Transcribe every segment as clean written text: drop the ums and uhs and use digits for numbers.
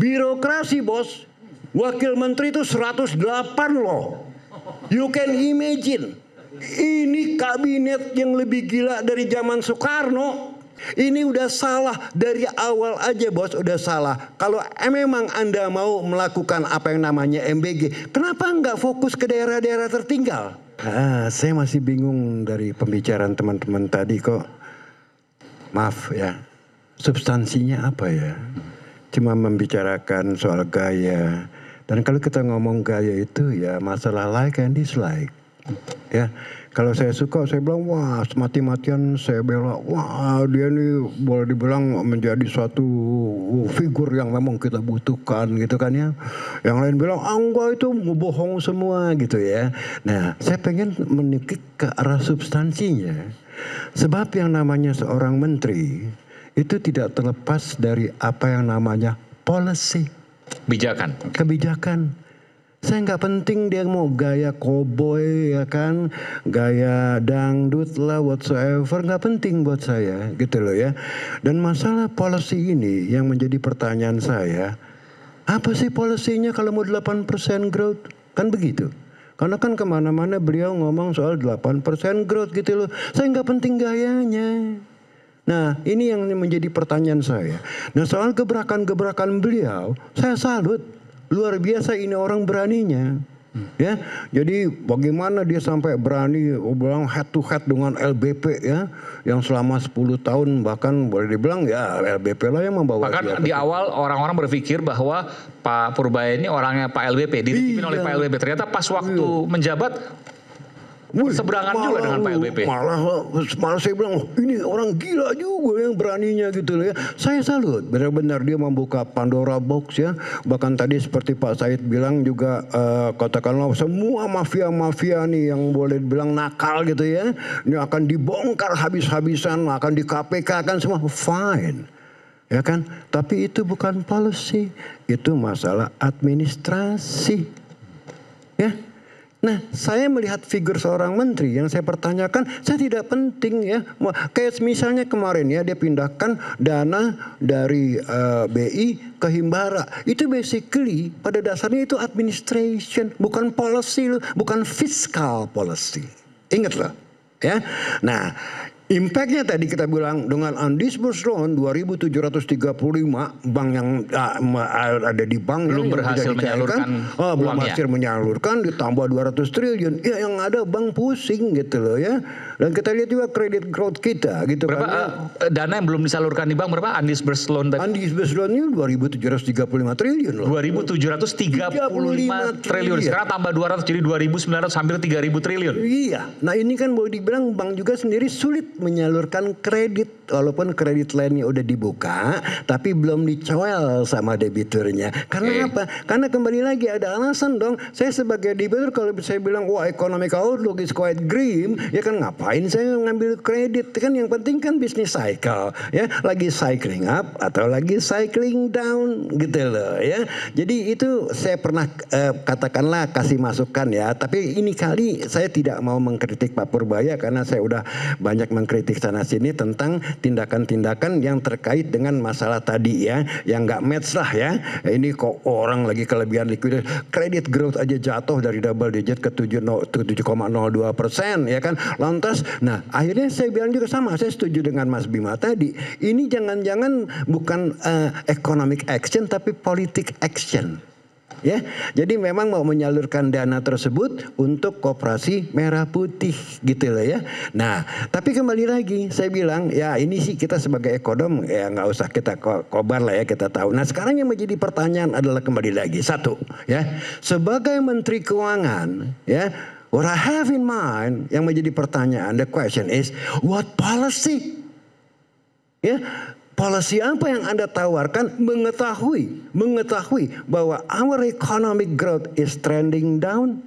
Birokrasi bos, wakil menteri itu 108 loh. You can imagine, ini kabinet yang lebih gila dari zaman Soekarno. Ini udah salah dari awal aja bos, udah salah. Kalau memang Anda mau melakukan apa yang namanya MBG, kenapa nggak fokus ke daerah-daerah tertinggal? Saya masih bingung dari pembicaraan teman-teman tadi kok. Maaf ya, substansinya apa ya? Cuma membicarakan soal gaya. Dan kalau kita ngomong gaya itu ya masalah like and dislike. Ya, kalau saya suka saya bilang wah mati-matian saya bela, wah dia ini boleh dibilang menjadi suatu figur yang memang kita butuhkan gitu kan ya. Yang lain bilang enggak itu bohong semua gitu ya. Nah saya pengen menikik ke arah substansinya. Sebab yang namanya seorang menteri itu tidak terlepas dari apa yang namanya policy. Kebijakan. Saya nggak penting dia mau gaya cowboy ya kan, gaya dangdut lah whatsoever, nggak penting buat saya gitu loh ya. Dan masalah policy ini yang menjadi pertanyaan saya, apa sih polisinya kalau mau 8% growth? Kan begitu. Karena kan kemana-mana beliau ngomong soal 8% growth gitu loh. Saya nggak penting gayanya. Nah ini yang menjadi pertanyaan saya. Nah soal gebrakan-gebrakan beliau, saya salut. Luar biasa ini orang beraninya. Ya, jadi bagaimana dia sampai berani bilang head to head dengan LBP ya, yang selama 10 tahun bahkan boleh dibilang ya LBP lah yang membawa. Bahkan di awal orang-orang berpikir bahwa Pak Purbaya ini orangnya Pak LBP, dititipin oleh Pak LBP. Ternyata pas waktu menjabat seberangan juga dengan Pak LBP. Malah saya bilang ini orang gila juga yang beraninya gitu loh ya. Saya salut, benar-benar dia membuka Pandora box ya. Bahkan tadi seperti Pak Said bilang juga katakanlah semua mafia-mafia nih yang boleh bilang nakal gitu ya, ini akan dibongkar habis-habisan, akan di KPK kan semua fine. Ya kan? Tapi itu bukan policy, itu masalah administrasi. Ya. Nah, saya melihat figur seorang menteri yang saya pertanyakan, saya tidak penting ya. Kayak misalnya kemarin ya, dia pindahkan dana dari BI ke Himbara. Itu basically pada dasarnya itu administration, bukan policy, bukan fiscal policy. Ingat loh. Ya. Nah, impactnya tadi kita bilang dengan undisbursed loan 2.735 bank yang ada di bank belum berhasil menyalurkan belum berhasil menyalurkan ditambah 200 triliun ya yang ada bank pusing gitu loh ya. Dan kita lihat juga credit growth kita gitu berapa kan. Dana yang belum disalurkan di bank berapa undisbursed loan tadi? Undisbursed loan-nya 2.735 triliun loh. 2.735 triliun. Sekarang tambah 200 jadi 2.900 hampir 3.000 triliun. Iya. Nah ini kan boleh dibilang bank juga sendiri sulit menyalurkan kredit walaupun kredit lainnya udah dibuka tapi belum dicoel sama debiturnya. Karena apa? Karena kembali lagi ada alasan dong. Saya sebagai debitur kalau saya bilang wah economic outlook is quite grim, ya kan ngapain saya ngambil kredit? Kan yang penting kan bisnis cycle, ya lagi cycling up atau lagi cycling down gitu loh ya. Jadi itu saya pernah katakanlah kasih masukan ya. Tapi ini kali saya tidak mau mengkritik Pak Purbaya karena saya udah banyak mengkritik sana sini tentang tindakan-tindakan yang terkait dengan masalah tadi ya, yang nggak match lah ya. Ini kok orang lagi kelebihan likuiditas, kredit growth aja jatuh dari double digit ke 7,02% ya kan. Lantas, nah akhirnya saya bilang juga sama, saya setuju dengan Mas Bima tadi. Ini jangan-jangan bukan economic action tapi politik action. Ya, jadi memang mau menyalurkan dana tersebut untuk Koperasi Merah Putih gitu loh ya. Nah, tapi kembali lagi saya bilang ya ini sih kita sebagai ekonom ya nggak usah kita kobar lah ya, kita tahu. Nah sekarang yang menjadi pertanyaan adalah kembali lagi satu ya, sebagai Menteri Keuangan ya, what I have in mind yang menjadi pertanyaan, the question is what policy ya. Policy apa yang Anda tawarkan mengetahui bahwa our economic growth is trending down?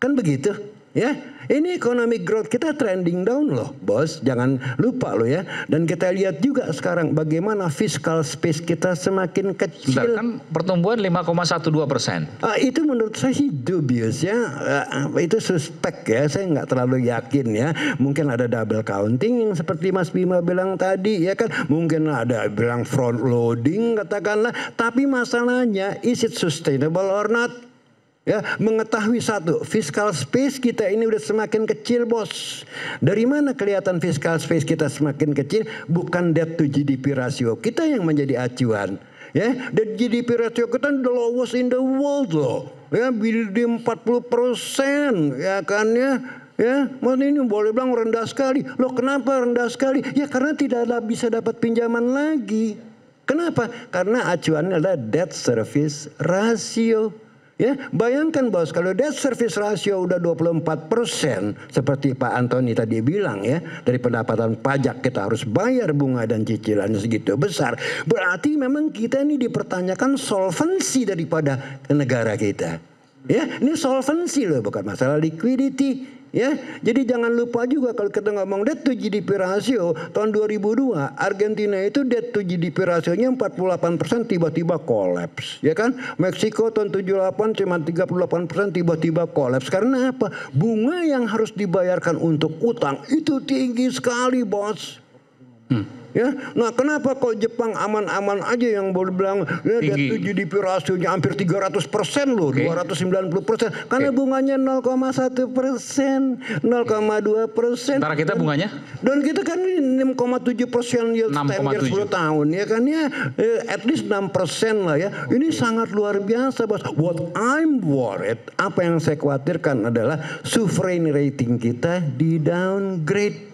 Kan begitu Ya, ini economic growth kita trending down loh, bos. Jangan lupa loh ya. Dan kita lihat juga sekarang bagaimana fiscal space kita semakin kecil. Bentar, kan pertumbuhan 5,12%. Itu menurut saya sih dubious ya. Itu suspek ya. Saya nggak terlalu yakin ya. Mungkin ada double counting yang seperti Mas Bima bilang tadi ya kan. Mungkin ada bilang front loading katakanlah. Tapi masalahnya is it sustainable or not? Ya, mengetahui satu, fiscal space kita ini udah semakin kecil, bos. Dari mana kelihatan fiscal space kita semakin kecil? Bukan debt to GDP ratio kita yang menjadi acuan. Ya, dan GDP ratio kita the lowest in the world loh. Ya, di 40%, ya kan ya. Ya, maksudnya ini boleh bilang rendah sekali. Loh, kenapa rendah sekali? Ya karena tidak bisa dapat pinjaman lagi. Kenapa? Karena acuannya adalah debt service ratio. Ya, bayangkan bos, kalau debt service ratio udah 24%, seperti Pak Antoni tadi bilang ya, dari pendapatan pajak kita harus bayar bunga dan cicilan segitu besar. Berarti memang kita ini dipertanyakan solvensi daripada negara kita. Ya, ini solvensi loh, bukan masalah liquidity. Ya, jadi jangan lupa juga kalau kita ngomong debt to GDP ratio tahun 2002 Argentina itu debt to GDP rasionya 48% tiba-tiba kolaps, ya kan? Meksiko tahun 78 cuma 38% tiba-tiba kolaps. Karena apa? Bunga yang harus dibayarkan untuk utang itu tinggi sekali, bos. Ya, nah kenapa kok Jepang aman-aman aja yang boleh bilang ya debt to GDP rasionya hampir 300% loh, 290%, karena bunganya 0,1%, 0,2%. Sementara kita bunganya? Dan kita kan 6,7% yield 10 tahun ya kan ya, at least 6% lah ya. Ini sangat luar biasa, bos. What I'm worried, apa yang saya khawatirkan adalah sovereign rating kita di downgrade.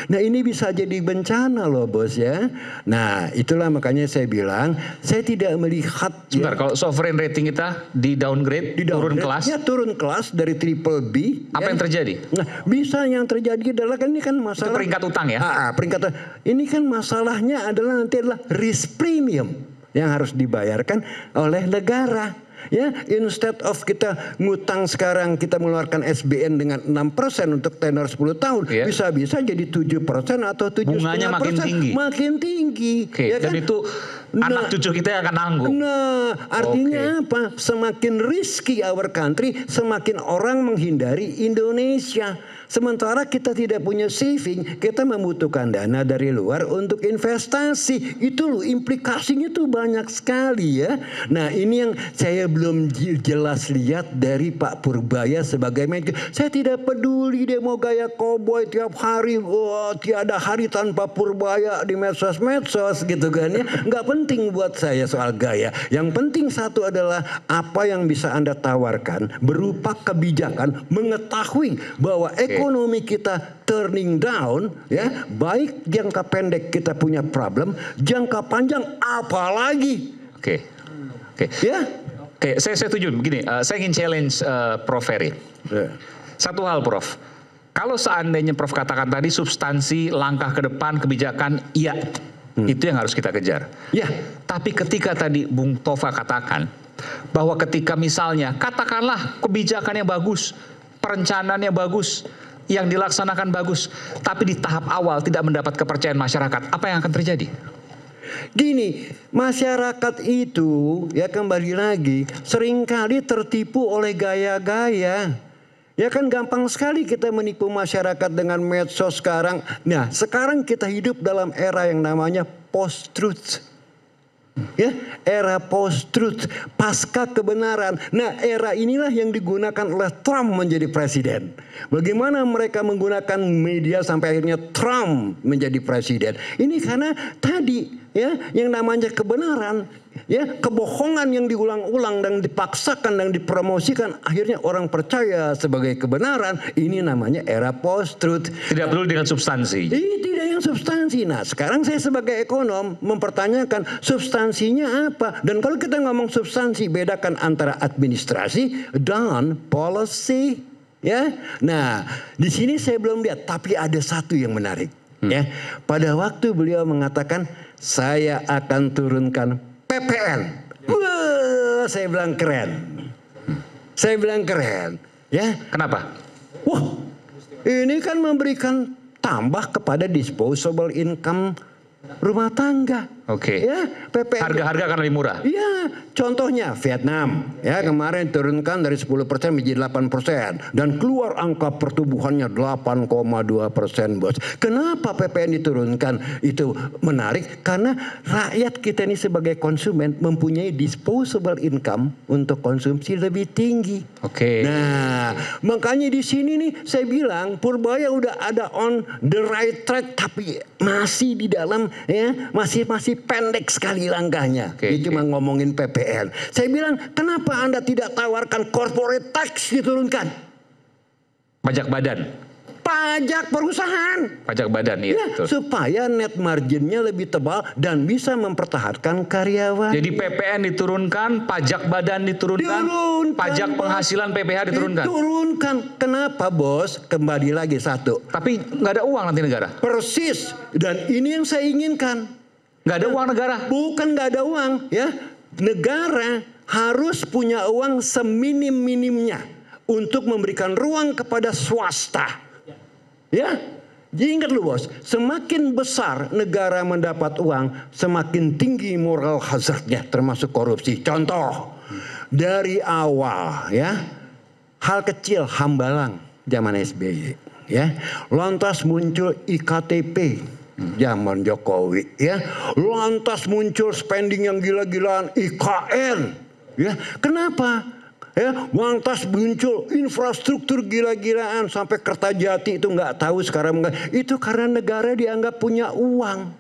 Nah ini bisa jadi bencana loh, bos ya. Nah itulah makanya saya bilang saya tidak melihat. Sebentar, kalau sovereign rating kita di downgrade, turun kelas. Ya, turun kelas dari triple B. Apa yang terjadi? Nah bisa yang terjadi adalah kan ini kan masalah. Itu peringkat utang ya? Peringkat. Ini kan masalahnya adalah nanti adalah risk premium yang harus dibayarkan oleh negara. Ya, instead of kita ngutang sekarang kita mengeluarkan SBN dengan 6% untuk tenor 10 tahun, bisa-bisa jadi 7% atau 7,5%. Bunganya makin tinggi. Makin tinggi. Ya kan? Dan itu anak cucu kita yang akan nanggung. Nah, artinya apa? Semakin risky our country, semakin orang menghindari Indonesia. Sementara kita tidak punya saving, kita membutuhkan dana dari luar untuk investasi. Itu loh, implikasinya tuh banyak sekali ya. Nah ini yang saya belum jelas lihat dari Pak Purbaya sebagai manajer. Saya tidak peduli dia mau gaya koboi tiap hari. Tiada hari tanpa Purbaya di medsos-medsos gitu kan ya. Nggak penting buat saya soal gaya. Yang penting satu adalah apa yang bisa Anda tawarkan berupa kebijakan, mengetahui bahwa ekonomi kita turning down ya, baik jangka pendek kita punya problem, jangka panjang apalagi. Oke. Ya. Oke, saya setuju begini, saya ingin challenge Prof Ferry. Satu hal, Prof. Kalau seandainya Prof katakan tadi substansi langkah ke depan kebijakan iya, itu yang harus kita kejar. Ya, tapi ketika tadi Bung Tova katakan bahwa ketika misalnya katakanlah kebijakannya bagus, perencanaannya bagus, yang dilaksanakan bagus, tapi di tahap awal tidak mendapat kepercayaan masyarakat, apa yang akan terjadi? Gini, masyarakat itu ya kembali lagi seringkali tertipu oleh gaya-gaya. Ya kan gampang sekali kita menipu masyarakat dengan medsos sekarang. Nah, sekarang kita hidup dalam era yang namanya post-truth. Ya, era post-truth, pasca kebenaran. Nah, era inilah yang digunakan oleh Trump menjadi presiden. Bagaimana mereka menggunakan media sampai akhirnya Trump menjadi presiden? Ini karena tadi ya yang namanya kebenaran, ya kebohongan yang diulang-ulang dan dipaksakan dan dipromosikan, akhirnya orang percaya sebagai kebenaran. Ini namanya era post-truth. Tidak perlu dengan substansi. Ini tidak yang substansi. Nah, sekarang saya sebagai ekonom mempertanyakan substansinya apa. Dan kalau kita ngomong substansi, bedakan antara administrasi dan policy. Ya, nah di sini saya belum lihat, tapi ada satu yang menarik. Ya, pada waktu beliau mengatakan saya akan turunkan PPN. Wah, saya bilang keren. Saya bilang keren. Ya, kenapa? Wah, Ini kan memberikan tambah kepada disposable income rumah tangga. Oke. Ya, PPN. Harga-harga akan lebih murah. Ya, contohnya Vietnam ya kemarin turunkan dari 10% menjadi 8% dan keluar angka pertumbuhannya 8,2%, Bos. Kenapa PPN diturunkan? Itu menarik karena rakyat kita ini sebagai konsumen mempunyai disposable income untuk konsumsi lebih tinggi. Oke. Nah, makanya di sini nih saya bilang Purbaya udah ada on the right track tapi masih di dalam ya masih pendek sekali langkahnya. Oke, Dia cuma ngomongin PPN. Saya bilang, kenapa Anda tidak tawarkan corporate tax diturunkan? Pajak badan. Pajak perusahaan. Pajak badan, iya. Ya, Betul. supaya net marginnya lebih tebal dan bisa mempertahankan karyawan. Jadi PPN diturunkan, pajak badan diturunkan, pajak penghasilan PPH diturunkan. Diturunkan. Kenapa, Bos? Kembali lagi satu. Tapi nggak ada uang nanti negara. Persis. Dan ini yang saya inginkan. Nggak ada uang negara. Bukan nggak ada uang, ya. Negara harus punya uang seminim-minimnya untuk memberikan ruang kepada swasta. Ya, jadi ingat lu Bos, semakin besar negara mendapat uang, semakin tinggi moral hazardnya, termasuk korupsi. Contoh, dari awal, ya, hal kecil Hambalang zaman SBY, ya, lantas muncul iktp. Zaman Jokowi ya, lantas muncul spending yang gila-gilaan IKN ya. Kenapa? Ya, lantas muncul infrastruktur gila-gilaan sampai Kertajati itu nggak tahu sekarang itu karena negara dianggap punya uang.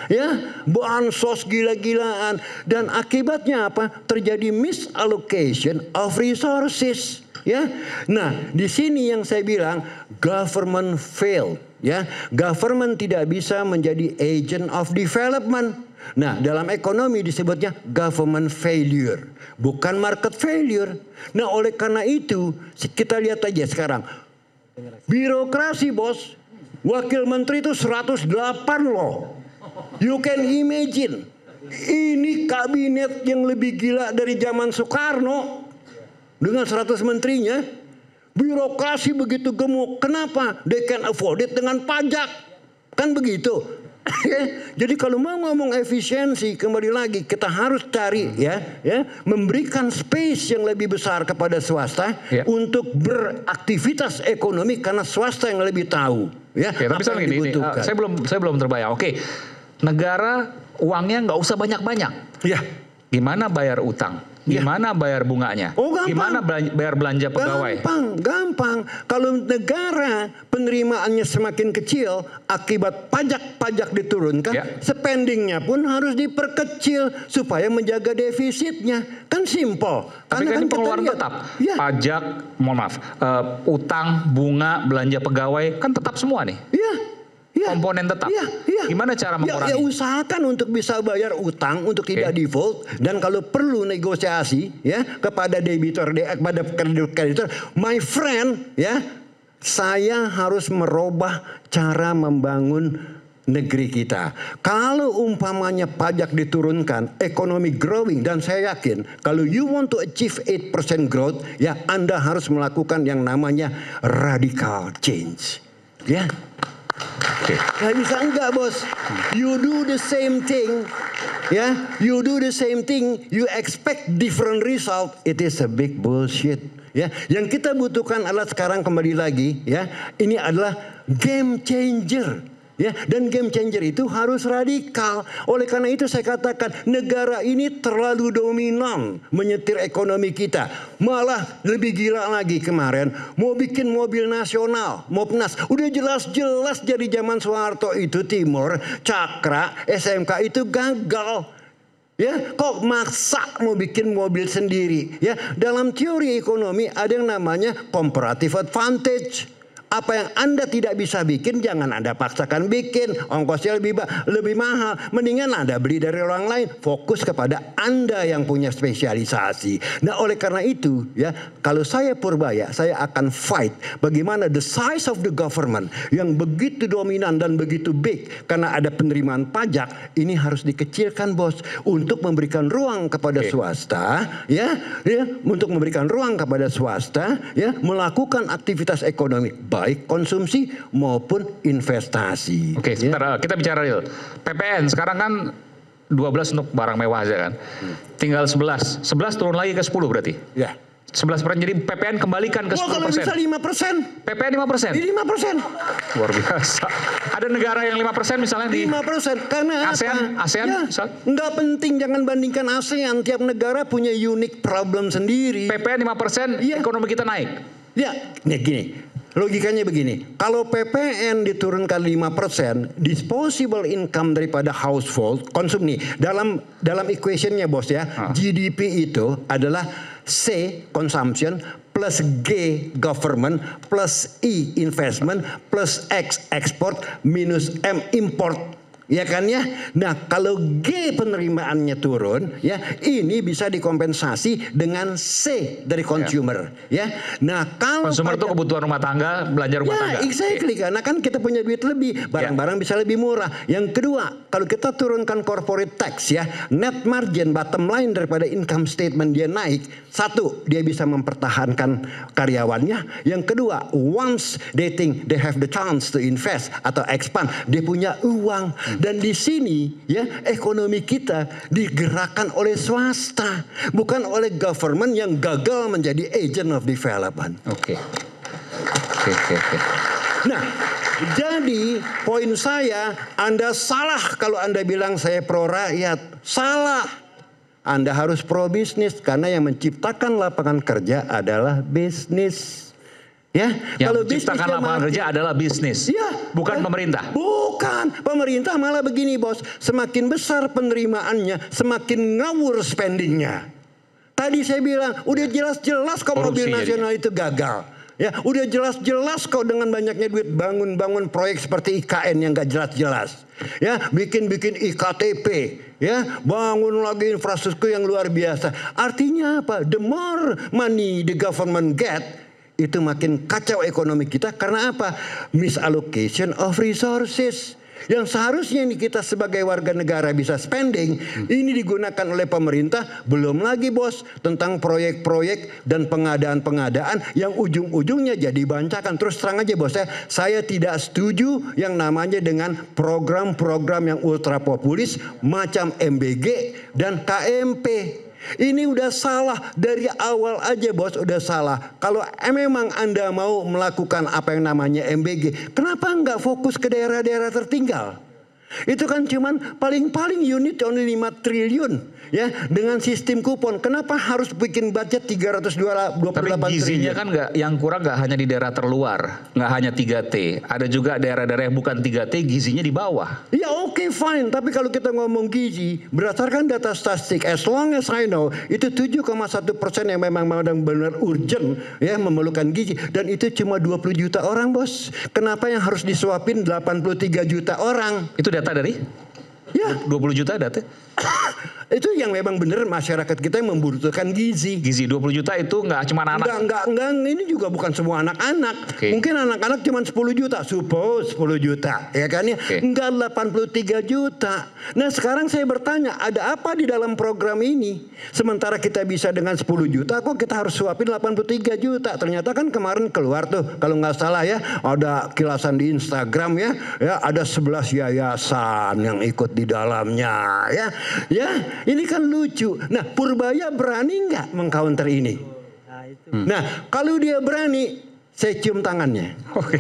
Ya, bansos gila-gilaan dan akibatnya apa? Terjadi misallocation of resources. Ya, nah di sini yang saya bilang government failed. Ya, government tidak bisa menjadi agent of development. Nah, dalam ekonomi disebutnya government failure, bukan market failure. Nah, oleh karena itu kita lihat aja sekarang birokrasi Bos, wakil menteri itu 108 loh. You can imagine, ini kabinet yang lebih gila dari zaman Soekarno dengan 100 menterinya. Birokrasi begitu gemuk. Kenapa? They can afford it dengan pajak. Kan begitu. Jadi kalau mau ngomong efisiensi, kembali lagi kita harus cari ya memberikan space yang lebih besar kepada swasta untuk beraktivitas ekonomi karena swasta yang lebih tahu ya. Tapi misalnya gini, saya belum terbayang. Oke, negara uangnya nggak usah banyak-banyak. Ya. Gimana bayar utang? Gimana bayar bunganya? Gimana bayar belanja pegawai? Gampang. Kalau negara penerimaannya semakin kecil akibat pajak-pajak diturunkan, spendingnya pun harus diperkecil supaya menjaga defisitnya. Kan simple. Tapi kan pengeluaran tetap. Ya. Pajak, mohon maaf, utang, bunga, belanja pegawai kan tetap semua nih. Iya. Ya, komponen tetap. Gimana cara mengurangi? Ya usahakan untuk bisa bayar utang untuk tidak default dan kalau perlu negosiasi ya kepada debitor, kepada kreditor. My friend ya, saya harus merubah cara membangun negeri kita. Kalau umpamanya pajak diturunkan, ekonomi growing dan saya yakin kalau you want to achieve 8% growth ya Anda harus melakukan yang namanya radical change. Ya. Gak bisa enggak Bos. You do the same thing. Ya, you do the same thing. You expect different result. It is a big bullshit. Ya, yang kita butuhkan adalah sekarang kembali lagi. Ya, ini adalah game changer. Ya, dan game changer itu harus radikal. Oleh karena itu saya katakan negara ini terlalu dominan menyetir ekonomi kita. Malah lebih gila lagi kemarin mau bikin mobil nasional, Mopnas. Udah jelas-jelas dari zaman Soeharto itu Timur, Cakra, SMK itu gagal. Ya, kok maksa mau bikin mobil sendiri? Ya, dalam teori ekonomi ada yang namanya comparative advantage. Apa yang Anda tidak bisa bikin, jangan Anda paksakan bikin. Ongkosnya lebih mahal. Mendingan Anda beli dari orang lain. Fokus kepada Anda yang punya spesialisasi. Nah, oleh karena itu, ya, kalau saya Purbaya, saya akan fight bagaimana the size of the government yang begitu dominan dan begitu big karena ada penerimaan pajak ini harus dikecilkan, Bos, untuk memberikan ruang kepada swasta, ya, untuk memberikan ruang kepada swasta, ya, melakukan aktivitas ekonomi. baik konsumsi maupun investasi. Oke, sebentar, kita bicara real. PPN sekarang kan 12 untuk barang mewah aja kan. Tinggal 11 turun lagi ke 10 berarti. Ya. 11%, jadi PPN kembalikan ke 10%. Kalau bisa 5%. PPN 5%? Di 5%. Luar biasa. Ada negara yang 5% misalnya di 5%. Karena ASEAN, apa? ASEAN Ya, misal? nggak penting, jangan bandingkan ASEAN. Tiap negara punya unique problem sendiri. PPN 5%, Iya. ekonomi kita naik. Ya, nih gini. Logikanya begini, kalau PPN diturunkan 5%, disposable income daripada household, konsum nih, dalam equationnya bos ya, GDP itu adalah C, consumption, plus G, government, plus I, investment, plus X, export, minus M, import. Ya kan ya. Nah, kalau G penerimaannya turun, ya ini bisa dikompensasi dengan C dari consumer, ya. Nah, kalau Consumer itu kebutuhan rumah tangga, belanja rumah tangga. Exactly, karena kan kita punya duit lebih, barang-barang bisa lebih murah. Yang kedua, kalau kita turunkan corporate tax ya, net margin, bottom line daripada income statement dia naik. Satu, dia bisa mempertahankan karyawannya. Yang kedua, once they think they have the chance to invest atau expand, dia punya uang. Dan di sini ya ekonomi kita digerakkan oleh swasta, bukan oleh government yang gagal menjadi agent of development. Oke. Nah, jadi poin saya, Anda salah kalau Anda bilang saya pro rakyat. Salah. Anda harus pro bisnis karena yang menciptakan lapangan kerja adalah bisnis. Ya, Yang kalau menciptakan bisnisnya lapangan mati, kerja adalah bisnis, ya, bukan pemerintah. Bukan, pemerintah malah begini bos, semakin besar penerimaannya, semakin ngawur spendingnya. Tadi saya bilang, udah jelas-jelas kok mobil nasional itu gagal. Ya, udah jelas-jelas kok dengan banyaknya duit bangun-bangun proyek seperti IKN yang gak jelas-jelas. Ya, bikin-bikin IKTP, ya, bangun lagi infrastruktur yang luar biasa. Artinya apa? The more money the government get, itu makin kacau ekonomi kita. Karena apa? Misallocation of resources. Yang seharusnya ini kita sebagai warga negara bisa spending, ini digunakan oleh pemerintah. Belum lagi bos, tentang proyek-proyek dan pengadaan-pengadaan yang ujung-ujungnya jadi bancakan. Terus terang aja bos, saya tidak setuju yang namanya dengan program-program yang ultra populis macam MBG dan KMP. Ini udah salah dari awal aja bos, udah salah. Kalau memang Anda mau melakukan apa yang namanya MBG, kenapa nggak fokus ke daerah-daerah tertinggal? Itu kan cuman paling-paling unit only 5 triliun ya, dengan sistem kupon. Kenapa harus bikin budget 328 Tapi gizinya triliun? kan yang kurang nggak hanya di daerah terluar, nggak hanya 3T. Ada juga daerah-daerah yang bukan 3T, gizinya di bawah. Ya oke, fine, tapi kalau kita ngomong gizi berdasarkan data statistik, as long as I know, itu 7,1% yang memang benar-benar urgent ya memerlukan gizi, dan itu cuma 20 juta orang bos. Kenapa yang harus disuapin 83 juta orang? Itu data dari? Ya, 20 juta data? itu yang memang benar masyarakat kita yang membutuhkan gizi. Gizi 20 juta itu nggak cuma anak. Enggak, ini juga bukan semua anak-anak. Okay. Mungkin anak-anak cuma 10 juta, suppose 10 juta, ya kan ya? Okay. Enggak 83 juta. Nah, sekarang saya bertanya, ada apa di dalam program ini? Sementara kita bisa dengan 10 juta, kok kita harus suapin 83 juta? Ternyata kan kemarin keluar tuh, kalau nggak salah ya, ada kilasan di Instagram ya ada 11 yayasan yang ikut di dalamnya, ya. Ini kan lucu. Nah, Purbaya berani nggak mengcounter ini? Nah, kalau dia berani, saya cium tangannya. Oke.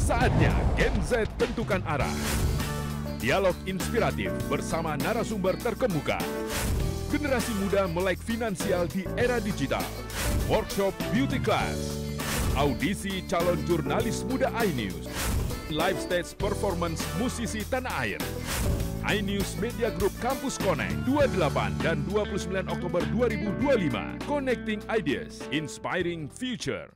Saatnya Gen Z tentukan arah. Dialog inspiratif bersama narasumber terkemuka. Generasi muda melek finansial di era digital. Workshop beauty class. Audisi calon jurnalis muda iNews. Live stage performance musisi tanah air. iNews Media Group Campus Connect 28 dan 29 Oktober 2025. Connecting Ideas, Inspiring Future.